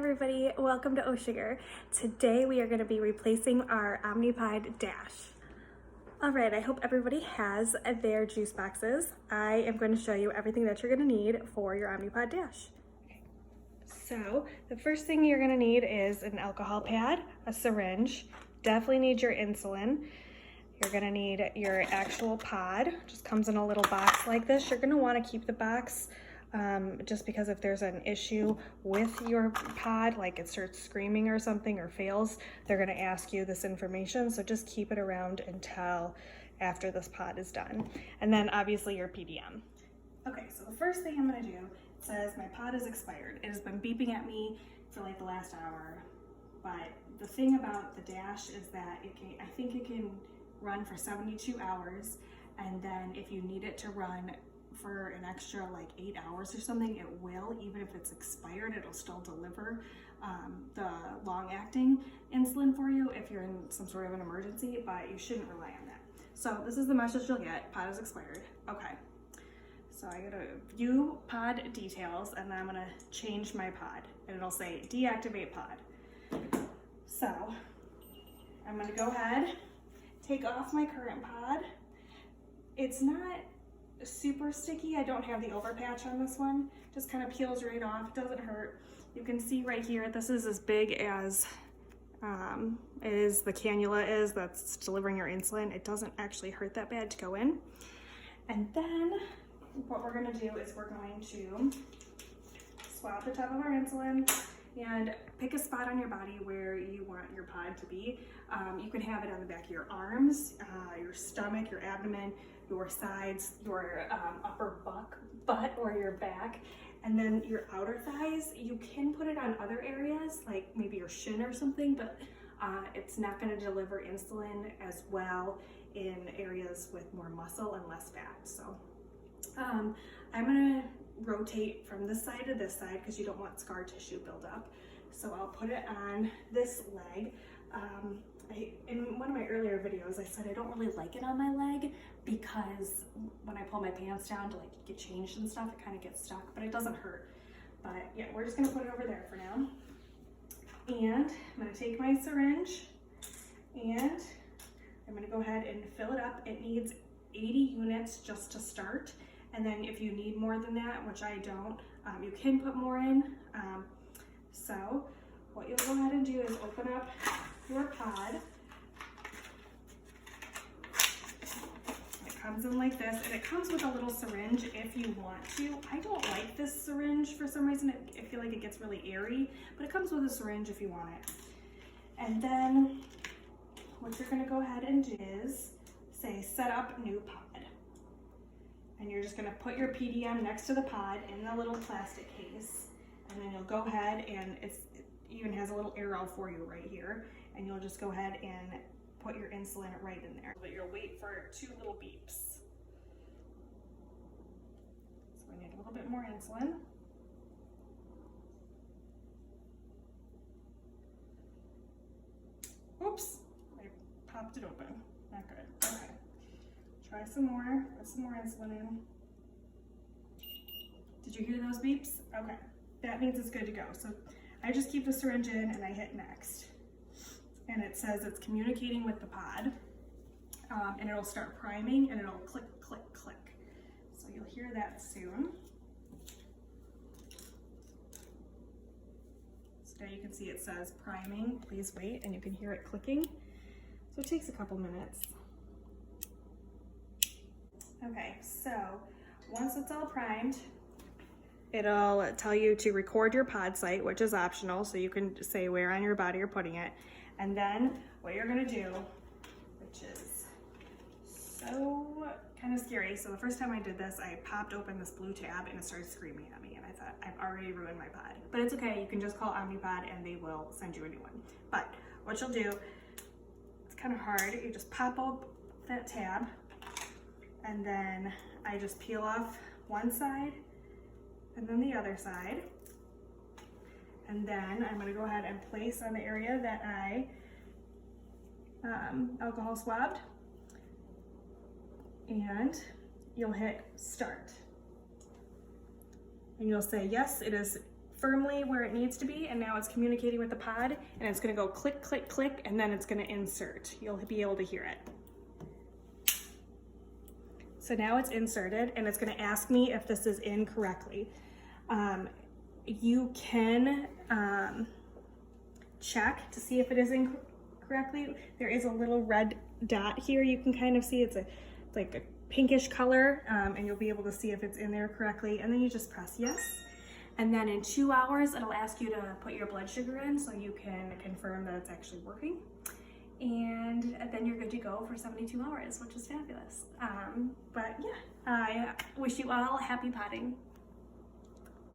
everybody, welcome to Sugar. Today we are going to be replacing our Omnipod Dash. Alright, I hope everybody has their juice boxes. I am going to show you everything that you're going to need for your Omnipod Dash. So the first thing you're going to need is an alcohol pad, a syringe, definitely need your insulin. You're going to need your actual pod. It just comes in a little box like this. You're going to want to keep the box just because if there's an issue with your pod, like it starts screaming or something or fails, they're going to ask you this information. So just keep it around until after this pod is done. And then obviously your PDM. Okay, so the first thing I'm going to do, it says my pod is expired. It has been beeping at me for like the last hour. But the thing about the Dash is that I think it can run for 72 hours. And then if you need it to run for an extra like 8 hours or something, it will. Even if it's expired, it'll still deliver the long-acting insulin for you if you're in some sort of an emergency, but you shouldn't rely on that. So this is the message you'll get. Pod is expired. Okay, so I gotta view pod details, and then I'm gonna change my pod, and it'll say deactivate pod. So I'm gonna go ahead, take off my current pod. It's not super sticky. I don't have the overpatch on this one. Just kind of peels right off, doesn't hurt. You can see right here, this is as big as the cannula is that's delivering your insulin. It doesn't actually hurt that bad to go in. And then what we're gonna do is we're going to swab the top of our insulin and pick a spot on your body where you want your pod to be. You can have it on the back of your arms, your stomach, your abdomen, your sides, your upper butt or your back, and then your outer thighs. You can put it on other areas, like maybe your shin or something, but it's not going to deliver insulin as well in areas with more muscle and less fat. So I'm going to rotate from this side to this side because you don't want scar tissue buildup. So I'll put it on this leg. In one of my earlier videos, I said I don't really like it on my leg because when I pull my pants down to like get changed and stuff, it kind of gets stuck, but it doesn't hurt. But yeah, we're just gonna put it over there for now. And I'm gonna take my syringe and I'm gonna go ahead and fill it up. It needs 80 units just to start. And then if you need more than that, which I don't, you can put more in. So what you'll go ahead and do is open up your pod. It comes in like this, and it comes with a little syringe if you want to. I don't like this syringe for some reason. I feel like it gets really airy, but it comes with a syringe if you want it. And then what you're gonna go ahead and do is say set up new pod. And you're just gonna put your PDM next to the pod in the little plastic case. And then you'll go ahead and it even has a little arrow for you right here. And you'll just go ahead and put your insulin right in there. But you'll wait for 2 little beeps. So we need a little bit more insulin. Oops, I popped it open. Not good. Okay. Try some more. Put some more insulin in. Did you hear those beeps? Okay. That means it's good to go. So I just keep the syringe in and I hit next. And it says it's communicating with the pod. And it'll start priming and it'll click, click, click. So you'll hear that soon. So now you can see it says priming, please wait, and you can hear it clicking. So it takes a couple minutes. Okay, so once it's all primed, it'll tell you to record your pod site, which is optional, so you can say where on your body you're putting it. And then what you're gonna do, which is so kind of scary. So the first time I did this, I popped open this blue tab and it started screaming at me, and I thought, I've already ruined my pod. But it's okay, you can just call Omnipod and they will send you a new one. But what you'll do, it's kind of hard, you just pop up that tab, and then I just peel off one side and then the other side. And then I'm gonna go ahead and place on the area that I alcohol swabbed. And you'll hit start. And you'll say, yes, it is firmly where it needs to be, and now it's communicating with the pod, and it's gonna go click, click, click, and then it's gonna insert. You'll be able to hear it. So now it's inserted, and it's gonna ask me if this is in correctly. You can check to see if it is in correctly. There is a little red dot here. You can kind of see it's like a pinkish color, and you'll be able to see if it's in there correctly. And then you just press yes. And then in 2 hours, it'll ask you to put your blood sugar in so you can confirm that it's actually working. And then you're good to go for 72 hours, which is fabulous. But yeah, I wish you all happy potting.